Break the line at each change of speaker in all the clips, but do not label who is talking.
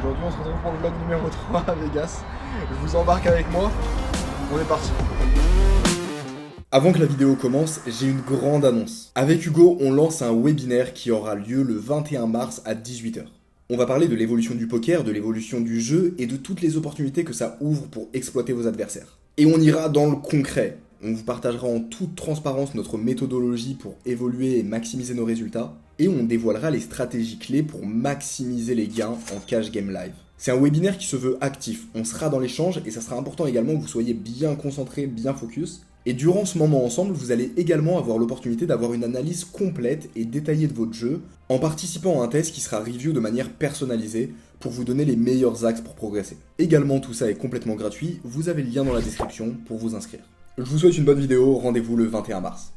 Aujourd'hui on se retrouve pour le vlog numéro 3 à Vegas. Je vous embarque avec moi, on est parti. Avant que la vidéo commence, j'ai une grande annonce. Avec Hugo, on lance un webinaire qui aura lieu le 21 mars à 18 h. On va parler de l'évolution du poker, de l'évolution du jeu et de toutes les opportunités que ça ouvre pour exploiter vos adversaires. Et on ira dans le concret. On vous partagera en toute transparence notre méthodologie pour évoluer et maximiser nos résultats. Et on dévoilera les stratégies clés pour maximiser les gains en cash game live. C'est un webinaire qui se veut actif. On sera dans l'échange et ça sera important également que vous soyez bien concentré, bien focus. Et durant ce moment ensemble, vous allez également avoir l'opportunité d'avoir une analyse complète et détaillée de votre jeu en participant à un test qui sera review de manière personnalisée pour vous donner les meilleurs axes pour progresser. Également, tout ça est complètement gratuit, vous avez le lien dans la description pour vous inscrire. Je vous souhaite une bonne vidéo, rendez-vous le 21 mars.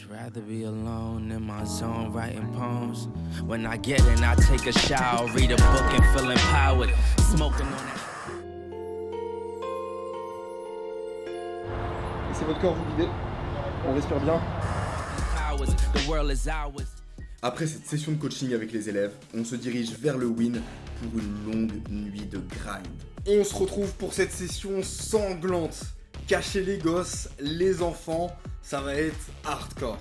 Rather be alone in my zone writing poems. When I get in, I take a shower, read a book and feel empowered. Smoking on that.
Laissez votre corps vous guider, on respire bien.
The world is ours.
Après cette session de coaching avec les élèves, on se dirige vers le win pour une longue nuit de grind. On se retrouve pour cette session sanglante. Cacher les gosses, les enfants, ça va être hardcore.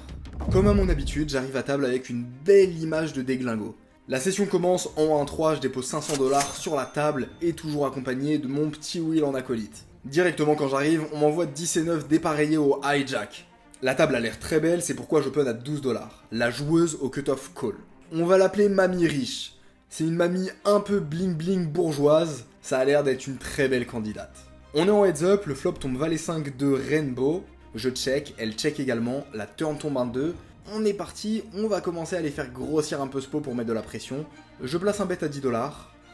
Comme à mon habitude, j'arrive à table avec une belle image de déglingo. La session commence en 1-3, je dépose 500 $ sur la table et toujours accompagné de mon petit Will en acolyte. Directement quand j'arrive, on m'envoie 10 et 9 dépareillés au hijack. La table a l'air très belle, c'est pourquoi je pun à 12 $. La joueuse au cut-off call. On va l'appeler Mamie Riche. C'est une mamie un peu bling bling bourgeoise, ça a l'air d'être une très belle candidate. On est en heads up, le flop tombe valet 5 de Rainbow. Je check, elle check également, la turn tombe 1-2. On est parti, on va commencer à les faire grossir un peu ce pot pour mettre de la pression. Je place un bet à 10 $.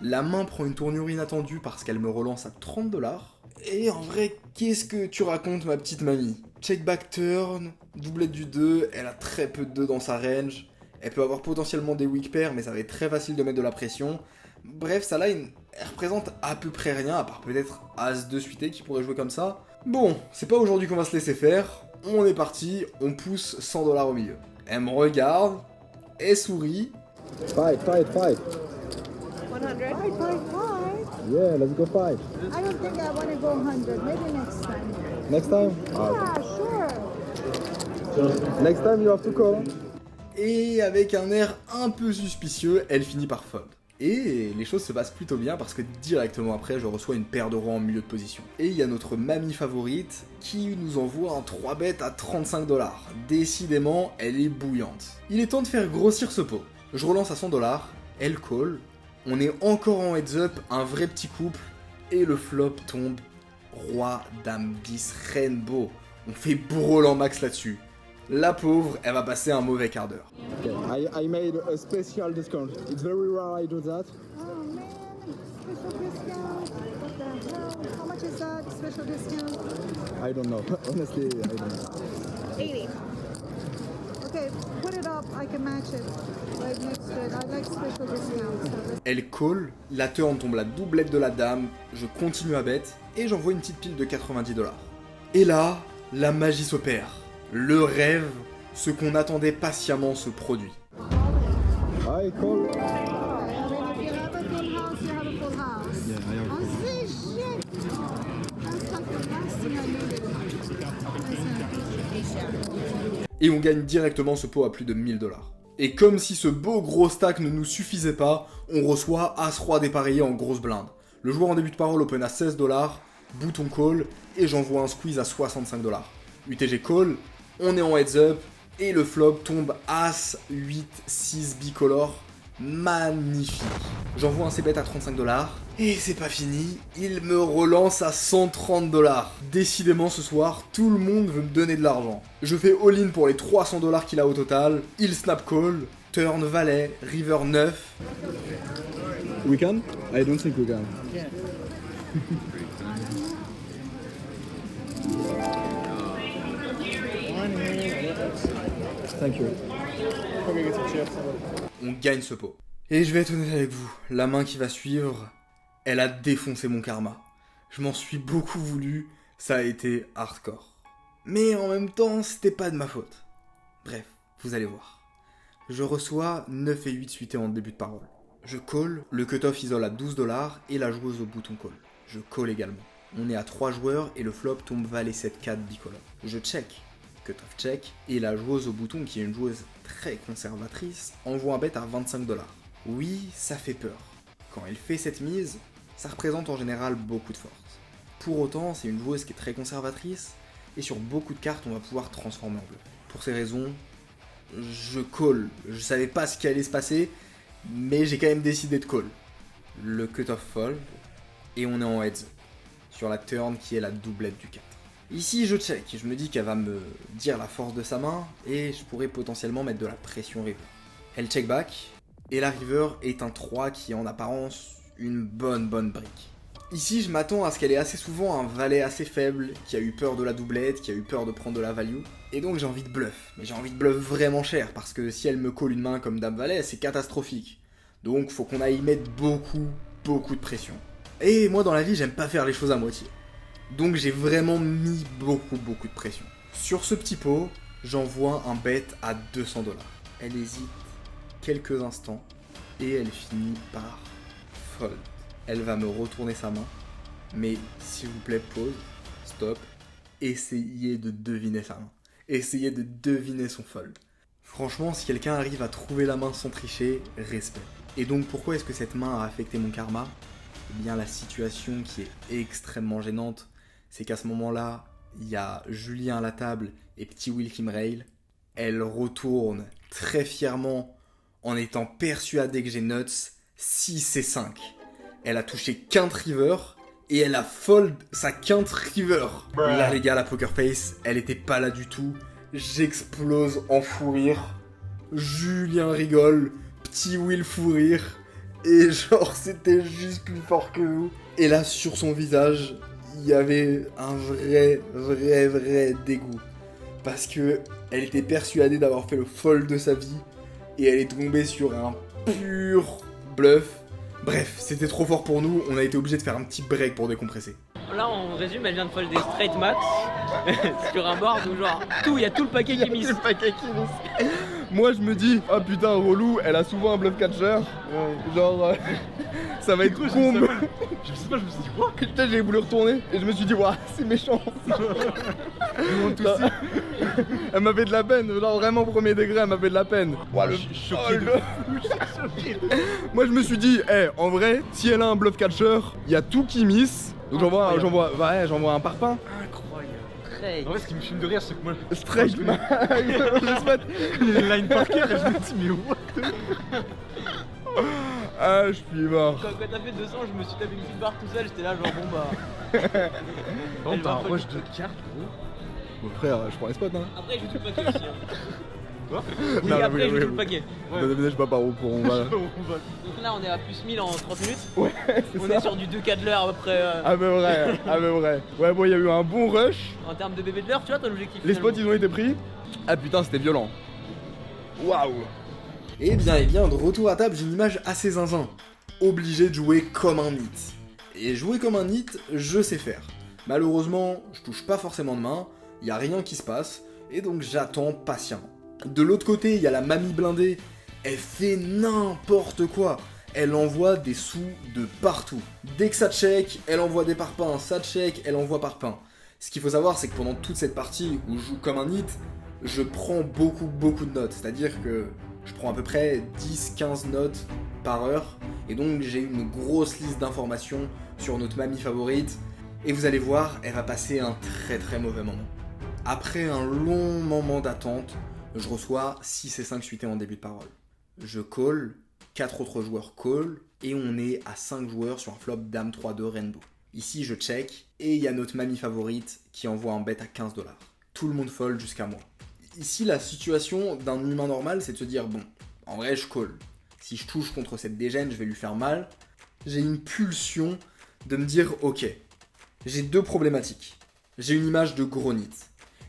La main prend une tournure inattendue parce qu'elle me relance à 30 $. Et en vrai, qu'est-ce que tu racontes ma petite mamie? Check back turn, doublette du 2, elle a très peu de 2 dans sa range. Elle peut avoir potentiellement des weak pairs, mais ça va être très facile de mettre de la pression. Bref, sa line, elle représente à peu près rien, à part peut-être As-2 suité qui pourrait jouer comme ça. Bon, c'est pas aujourd'hui qu'on va se laisser faire. On est parti, on pousse 100 $ au milieu. Elle me regarde, elle sourit.
Fight.
100? Fight.
Yeah, let's go fight.
I don't think I want to go 100. Maybe next time.
Next time?
Yeah, sure.
Next time you have to call.
Et avec un air un peu suspicieux, elle finit par fold. Et les choses se passent plutôt bien parce que directement après, je reçois une paire de rangs en milieu de position. Et il y a notre mamie favorite qui nous envoie un 3 bet à 35 $. Décidément, elle est bouillante. Il est temps de faire grossir ce pot. Je relance à 100 $, elle call. On est encore en heads up, un vrai petit couple. Et le flop tombe roi, dame, 10, Rainbow. On fait bourreau en max là-dessus. La pauvre, elle va passer un mauvais quart d'heure.
Okay. I made a special discount. It's very rare I do that.
Oh man, special discount. What the hell? How much is that special discount?
I don't know. Honestly, I don't know.
80. Okay, put it up. I can match it right next to it. I like special discounts.
Elle call, la turn tombe la doublette de la dame, je continue à bet et j'envoie une petite pile de 90 $. Et là, la magie s'opère. Le rêve, ce qu'on attendait patiemment se produit.
I call.
I mean, if you have a full house, you have a full house.
Yeah, I have a
Oh, see, shit. That's like the last thing I needed. Listen.
Et on gagne directement ce pot à plus de 1000 $. Et comme si ce beau gros stack ne nous suffisait pas, on reçoit As-Roi dépareillé en grosse blinde. Le joueur en début de parole open à 16 $, bouton call, et j'envoie un squeeze à 65 $. UTG call, on est en heads up, et le flop tombe As, 8, 6 bicolore. Magnifique. J'envoie un c-bet à 35 $, et c'est pas fini, il me relance à 130 $. Décidément ce soir, tout le monde veut me donner de l'argent. Je fais all-in pour les 300 $ qu'il a au total, il snap call, turn valet, river 9.
We can? I don't think we can. Thank you.
On gagne ce pot. Et je vais être honnête avec vous, la main qui va suivre, elle a défoncé mon karma. Je m'en suis beaucoup voulu, ça a été hardcore. Mais en même temps, c'était pas de ma faute. Bref, vous allez voir. Je reçois 9 et 8 suités en début de parole. Je call, le cutoff isole à $12 et la joueuse au bouton call. Je call également. On est à 3 joueurs et le flop tombe valet 7-4 bicolore. Je check, cutoff check, et la joueuse au bouton, qui est une joueuse très conservatrice, envoie un bet à $25. Oui, ça fait peur. Quand elle fait cette mise, ça représente en général beaucoup de force. Pour autant, c'est une joueuse qui est très conservatrice, et sur beaucoup de cartes, on va pouvoir transformer en bleu. Pour ces raisons, je call. Je savais pas ce qui allait se passer, mais j'ai quand même décidé de call. Le cutoff fold, et on est en heads up, sur la turn qui est la doublette du 4. Ici je check, je me dis qu'elle va me dire la force de sa main, et je pourrais potentiellement mettre de la pression river. Elle check back, et la river est un 3 qui est en apparence une bonne brique. Ici je m'attends à ce qu'elle ait assez souvent un valet assez faible, qui a eu peur de la doublette, qui a eu peur de prendre de la value, et donc j'ai envie de bluff. Mais j'ai envie de bluff vraiment cher, parce que si elle me colle une main comme dame valet, c'est catastrophique. Donc faut qu'on aille mettre beaucoup de pression. Et moi dans la vie j'aime pas faire les choses à moitié. Donc j'ai vraiment mis beaucoup de pression. Sur ce petit pot, j'envoie un bet à $200. Elle hésite quelques instants, et elle finit par fold. Elle va me retourner sa main, mais s'il vous plaît, pause, stop, essayez de deviner sa main. Essayez de deviner son fold. Franchement, si quelqu'un arrive à trouver la main sans tricher, respect. Et donc pourquoi est-ce que cette main a affecté mon karma ? Eh bien la situation qui est extrêmement gênante, c'est qu'à ce moment-là, il y a Julien à la table et Petit Will qui me rail. Elle retourne très fièrement en étant persuadée que j'ai nuts 6 et 5. Elle a touché quinte river et elle a fold sa quinte river. Là les gars, la poker face, elle était pas là du tout. J'explose en fou rire. Julien rigole, Petit Will fou rire. Et genre c'était juste plus fort que nous. Et là sur son visage, il y avait un vrai dégoût. Parce que elle était persuadée d'avoir fait le fold de sa vie. Et elle est tombée sur un pur bluff. Bref, c'était trop fort pour nous, on a été obligé de faire un petit break pour décompresser.
Là, on résume, elle vient de fold des straight max sur un board où genre il y a tout le paquet qui mise.
Moi je me dis, oh putain, relou, elle a souvent un bluff catcher. Genre, ça va être con.
Je sais pas, je me suis dit quoi.
Putain, j'ai voulu retourner et je me suis dit, waouh, c'est méchant. Elle m'a fait de la peine, genre vraiment premier degré, elle m'a fait de la peine.
Ouah, je suis choqué de fou.
Moi je me suis dit, en vrai, si elle a un bluff catcher, il y a tout qui miss. Donc j'envoie un parpaing.
Incroyable.
En vrai, ce qui me fume de rire, c'est que moi.
Straight man.
Les line parker et je me dis, mais what.
Ah, je suis mort.
Quand t'as fait 200, je me suis tapé une petite barre tout seul, j'étais là genre bon bah.
Bon, t'as un rush de cartes, gros.
Bon frère, je prends les spots hein.
Après, je joue tout le paquet aussi. Hein.
Quoi
Et
Non,
après,
oui,
je joue
oui,
tout le
oui.
paquet.
Je sais pas par où pour on va.
Donc là, on est à plus 1000 en 30 minutes.
Ouais, c'est
On
ça.
est sur du 2K de l'heure à peu près.
À peu vrai. Ouais, bon, il y a eu un bon rush.
En termes de bébé de l'heure, tu vois ton objectif.
Les spots ils ont été pris. Ah putain, c'était violent. Waouh.
Eh bien, de retour à table, j'ai une image assez zinzin. Obligé de jouer comme un nit. Et jouer comme un nit, je sais faire. Malheureusement, je touche pas forcément de main, y a rien qui se passe, et donc j'attends patiemment. De l'autre côté, il y a la mamie blindée, elle fait n'importe quoi. Elle envoie des sous de partout. Dès que ça check, elle envoie des parpaings, ça check, elle envoie parpaings. Ce qu'il faut savoir, c'est que pendant toute cette partie où je joue comme un nit, je prends beaucoup de notes. C'est-à-dire que je prends à peu près 10-15 notes par heure, et donc j'ai une grosse liste d'informations sur notre mamie favorite, et vous allez voir, elle va passer un très mauvais moment. Après un long moment d'attente, je reçois 6 et 5 suités en début de parole. Je call, 4 autres joueurs call, et on est à 5 joueurs sur un flop dame 3-2 rainbow. Ici je check, et il y a notre mamie favorite qui envoie un bet à $15. Tout le monde fold jusqu'à moi. Ici la situation d'un humain normal, c'est de se dire, bon, en vrai je call. Si je touche contre cette dégène, je vais lui faire mal. J'ai une pulsion de me dire, ok, j'ai deux problématiques. J'ai une image de gros nit.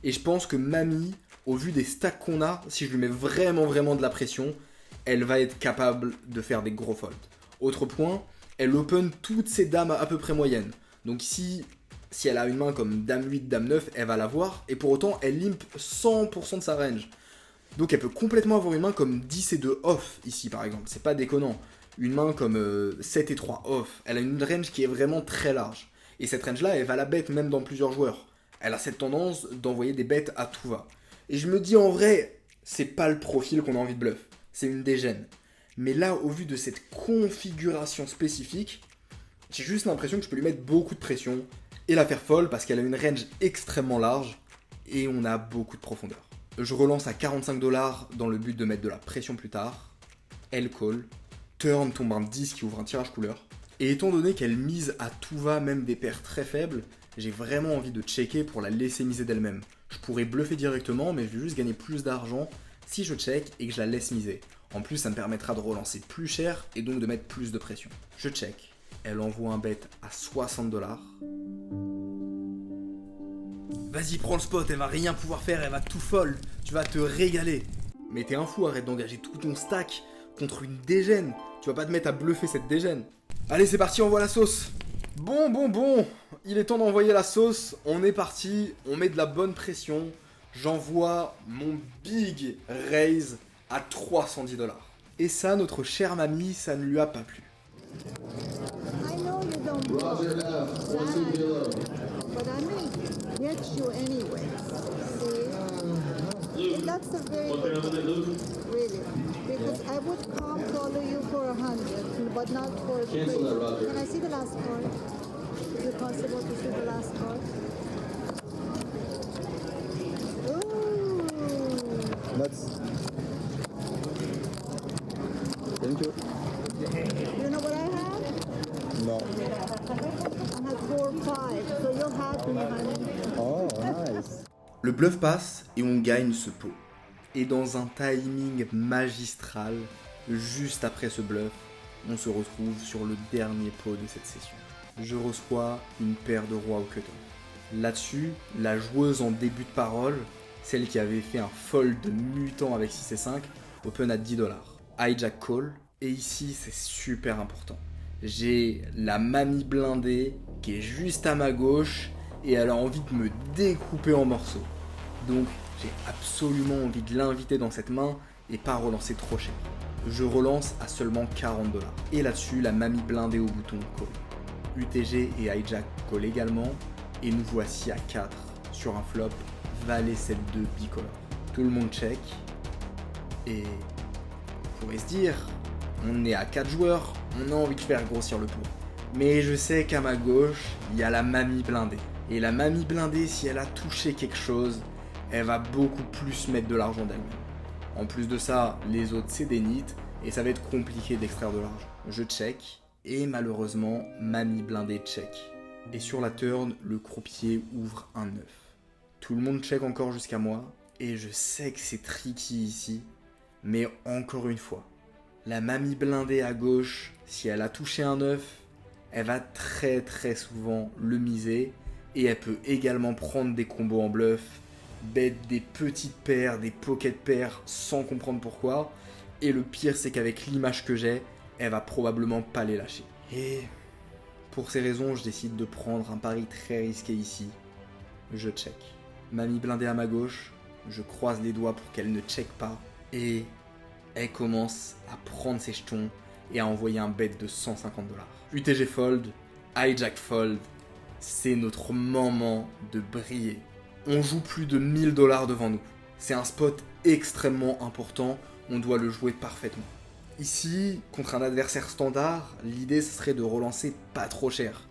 Et je pense que mamie, au vu des stacks qu'on a, si je lui mets vraiment de la pression, elle va être capable de faire des gros folds. Autre point, elle open toutes ses dames à peu près moyennes. Donc si elle a une main comme dame 8, dame 9, elle va l'avoir, et pour autant elle limp 100% de sa range. Donc elle peut complètement avoir une main comme 10 et 2 off ici par exemple, c'est pas déconnant. Une main comme 7 et 3 off, elle a une range qui est vraiment très large. Et cette range là, elle va la bet même dans plusieurs joueurs. Elle a cette tendance d'envoyer des bêtes à tout va. Et je me dis en vrai, c'est pas le profil qu'on a envie de bluff, c'est une dégène. Mais là, au vu de cette configuration spécifique, j'ai juste l'impression que je peux lui mettre beaucoup de pression et la faire folle parce qu'elle a une range extrêmement large et on a beaucoup de profondeur. Je relance à 45$ dans le but de mettre de la pression plus tard. Elle call. Turn tombe un 10 qui ouvre un tirage couleur. Et étant donné qu'elle mise à tout va, même des paires très faibles, j'ai vraiment envie de checker pour la laisser miser d'elle-même. Je pourrais bluffer directement, mais je vais juste gagner plus d'argent si je check et que je la laisse miser. En plus, ça me permettra de relancer plus cher et donc de mettre plus de pression. Je check. Elle envoie un bet à 60$. Vas-y, prends le spot, elle va rien pouvoir faire, elle va tout fold. Tu vas te régaler. Mais t'es un fou, arrête d'engager tout ton stack contre une dégène. Tu vas pas te mettre à bluffer cette dégène. Allez, c'est parti, envoie la sauce. Bon. Il est temps d'envoyer la sauce. On est parti, on met de la bonne pression. J'envoie mon big raise à 310$. Et ça, notre chère mamie, ça ne lui a pas plu.
I know you don't want that, but I may get you anyway. See? That's a very good thing, really. Because I would come follow you for 100, but not for 3. Can I see the last card? Is it possible to see the last card? Ooh.
That's... Thank you.
You know what I have?
No.
I have 4, 5, so you'll have me, honey.
Oh, nice.
Le bluff passe et on gagne ce pot. Et dans un timing magistral, juste après ce bluff, on se retrouve sur le dernier pot de cette session. Je reçois une paire de rois au cutter. Là-dessus, la joueuse en début de parole, celle qui avait fait un fold de mutant avec 6 et 5, open à 10$. Hijack call, et ici c'est super important. J'ai la mamie blindée qui est juste à ma gauche et elle a envie de me découper en morceaux. Donc j'ai absolument envie de l'inviter dans cette main et pas relancer trop cher. Je relance à seulement 40$. Et là-dessus, la mamie blindée au bouton call. UTG et hijack call également. Et nous voici à 4 sur un flop valet 7-2 bicolore. Tout le monde check. Et on pourrait se dire, on est à 4 joueurs, on a envie de faire grossir le pot. Mais je sais qu'à ma gauche, il y a la mamie blindée. Et la mamie blindée, si elle a touché quelque chose, elle va beaucoup plus mettre de l'argent d'elle-même. En plus de ça, les autres c'est des nits et ça va être compliqué d'extraire de l'argent. Je check et malheureusement, mamie blindée check. Et sur la turn, le croupier ouvre un 9. Tout le monde check encore jusqu'à moi et je sais que c'est tricky ici, mais encore une fois, la mamie blindée à gauche, si elle a touché un 9, elle va très souvent le miser et elle peut également prendre des combos en bluff, bet des petites paires, des pocket paires sans comprendre pourquoi. Et le pire, c'est qu'avec l'image que j'ai, elle va probablement pas les lâcher. Et pour ces raisons, je décide de prendre un pari très risqué ici. Je check. Mamie blindée à ma gauche, je croise les doigts pour qu'elle ne check pas. Et elle commence à prendre ses jetons et à envoyer un bet de 150$. UTG fold, hijack fold, c'est notre moment de briller. On joue plus de 1000$ devant nous. C'est un spot extrêmement important, on doit le jouer parfaitement. Ici, contre un adversaire standard, l'idée serait de relancer pas trop cher.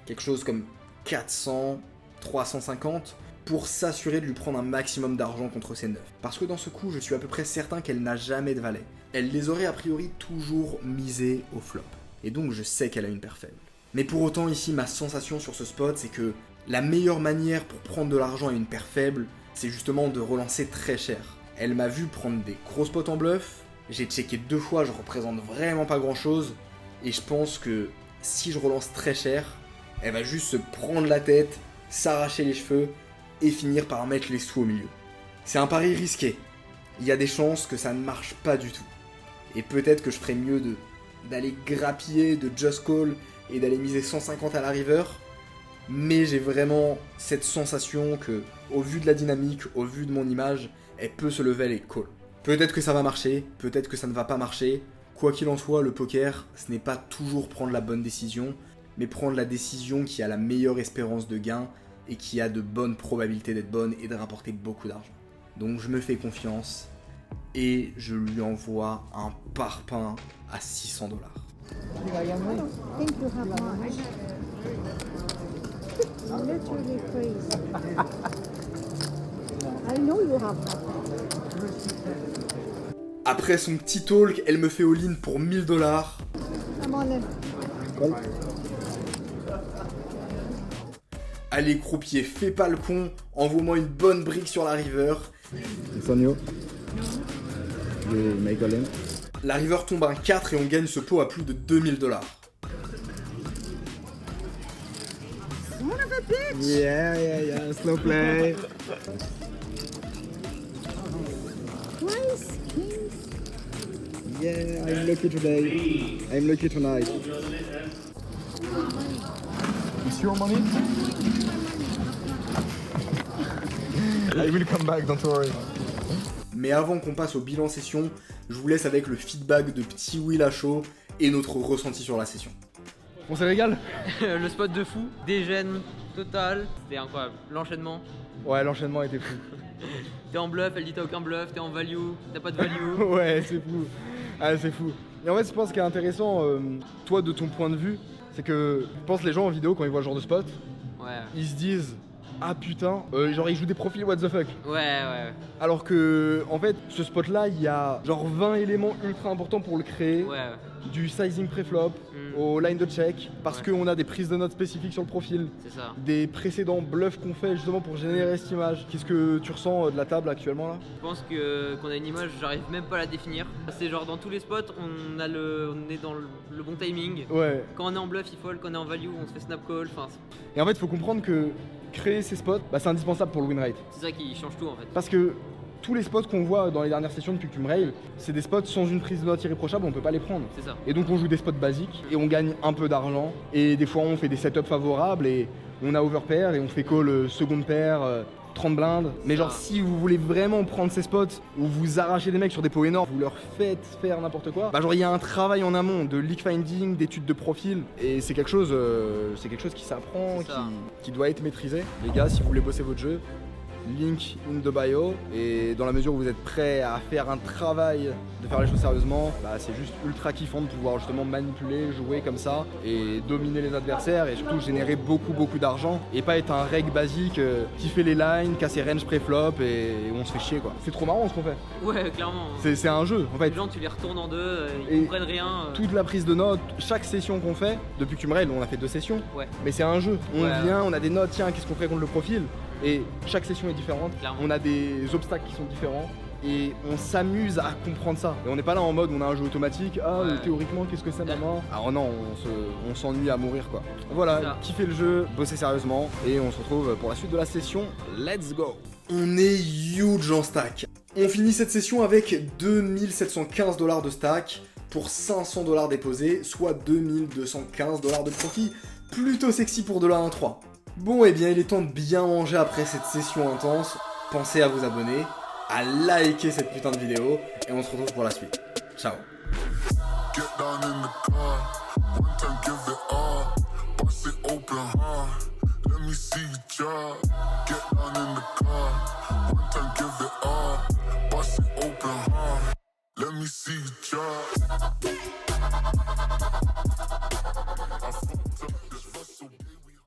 Quelque chose comme 400, 350, pour s'assurer de lui prendre un maximum d'argent contre ses 9. Parce que dans ce coup, je suis à peu près certain qu'elle n'a jamais de valet. Elle les aurait a priori toujours misés au flop. Et donc je sais qu'elle a une paire faible. Mais pour autant, ici, ma sensation sur ce spot, c'est que la meilleure manière pour prendre de l'argent à une paire faible, c'est justement de relancer très cher. Elle m'a vu prendre des gros spots en bluff, j'ai checké 2 fois, je représente vraiment pas grand chose, et je pense que si je relance très cher, elle va juste se prendre la tête, s'arracher les cheveux, et finir par mettre les sous au milieu. C'est un pari risqué, il y a des chances que ça ne marche pas du tout. Et peut-être que je ferais mieux d'aller grappiller, de just call et d'aller miser 150 à la river. Mais j'ai vraiment cette sensation que, au vu de la dynamique, au vu de mon image, elle peut se lever et call. Peut-être que ça va marcher, peut-être que ça ne va pas marcher. Quoi qu'il en soit, le poker, ce n'est pas toujours prendre la bonne décision, mais prendre la décision qui a la meilleure espérance de gain et qui a de bonnes probabilités d'être bonne et de rapporter beaucoup d'argent. Donc je me fais confiance et je lui envoie un parpaing à $600.
I don't think you have much. Literally crazy. I know you have much.
Après son petit talk, elle me fait all-in pour $1000.
I'm all in.
Allez croupier, fais pas le con, envoie-moi une bonne brique sur la river.
It's on you. You make all in.
La river tombe un 4 et on gagne ce pot à plus de $2000.
Son of a bitch!
Yeah, slow play.
Twice, kings.
Yeah, I'm lucky today. I'm lucky tonight. It's your money? I will come back, don't worry.
Mais avant qu'on passe au bilan session, je vous laisse avec le feedback de Petit Will à chaud et notre ressenti sur la session.
On se régale?
Le spot de fou, dégène total, c'était incroyable. L'enchaînement,
Ouais, l'enchaînement était fou.
t'es en bluff, elle dit t'as aucun bluff, t'es en value, t'as pas de value.
Ouais, c'est fou. Ah, c'est fou. Et en fait, je pense qu'il est intéressant, toi, de ton point de vue, c'est que je pense que les gens en vidéo, quand ils voient ce genre de spot,
Ouais,
ils se disent ah putain, genre ils jouent des profils what the fuck.
ouais.
Alors que, en fait, ce spot là, il y a genre 20 éléments ultra importants pour le créer.
Ouais.
Du sizing pré-flop au line de check, parce
Ouais.
qu'on a des prises de notes spécifiques sur le profil,
C'est ça.
des précédents bluffs qu'on fait justement pour générer cette image. Qu'est-ce que tu ressens de la table actuellement là?
Je pense qu'on a une image, j'arrive même pas à la définir. C'est genre dans tous les spots, on est dans le bon timing.
Ouais.
Quand on est en bluff, il fold, quand on est en value, on se fait snap call. Enfin,
Et en fait, il faut comprendre que créer ces spots, bah, c'est indispensable pour le win rate.
c'est ça qui change tout en fait.
Parce que tous les spots qu'on voit dans les dernières sessions depuis que tu me rails, c'est des spots sans une prise de note irréprochable, on peut pas les prendre.
C'est ça.
Et donc on joue des spots basiques et on gagne un peu d'argent. Et des fois on fait des setups favorables et on a overpair et on fait call seconde paire, 30 blindes. Mais genre si vous voulez vraiment prendre ces spots où vous arrachez des mecs sur des pots énormes, vous leur faites faire n'importe quoi, bah genre il y a un travail en amont de leak finding, d'études de profil et c'est quelque chose qui s'apprend,
C'est ça.
qui doit être maîtrisé. Les gars, si vous voulez bosser votre jeu, link in the bio, et dans la mesure où vous êtes prêts à faire un travail de faire les choses sérieusement, bah c'est juste ultra kiffant de pouvoir justement manipuler, jouer comme ça et dominer les adversaires et surtout générer beaucoup d'argent et pas être un reg basique qui fait les lines, casser range pré-flop et on se fait chier quoi. C'est trop marrant ce qu'on fait.
Ouais, clairement.
C'est un jeu en fait.
Les gens, tu les retournes en deux, ils
Et
comprennent rien.
Toute la prise de notes, chaque session qu'on fait, depuis que tu me règles, on a fait 2 sessions,
Ouais.
mais c'est un jeu. On
Ouais,
vient, on a des notes, tiens, qu'est-ce qu'on ferait contre le profil? Et chaque session est différente,
Clairement.
on a des obstacles qui sont différents et on s'amuse à comprendre ça. Et on n'est pas là en mode on a un jeu automatique,
Ouais.
théoriquement qu'est-ce que c'est maintenant? Alors non, on s'ennuie à mourir quoi. Voilà,
Ça.
kiffez le jeu, bossez sérieusement et on se retrouve pour la suite de la session. Let's go!
On est huge en stack. On finit cette session avec $2715 de stack pour $500 déposés, soit $2215 de profit. Plutôt sexy pour de la 1-3. Bon, et bien il est temps de bien manger après cette session intense. Pensez à vous abonner, à liker cette putain de vidéo, et on se retrouve pour la suite. Ciao.
Get down in the car, one time give it all, bust it open hard, let me see you drop. Get down in the car, one time give it all, bust it open hard, let me see you drop.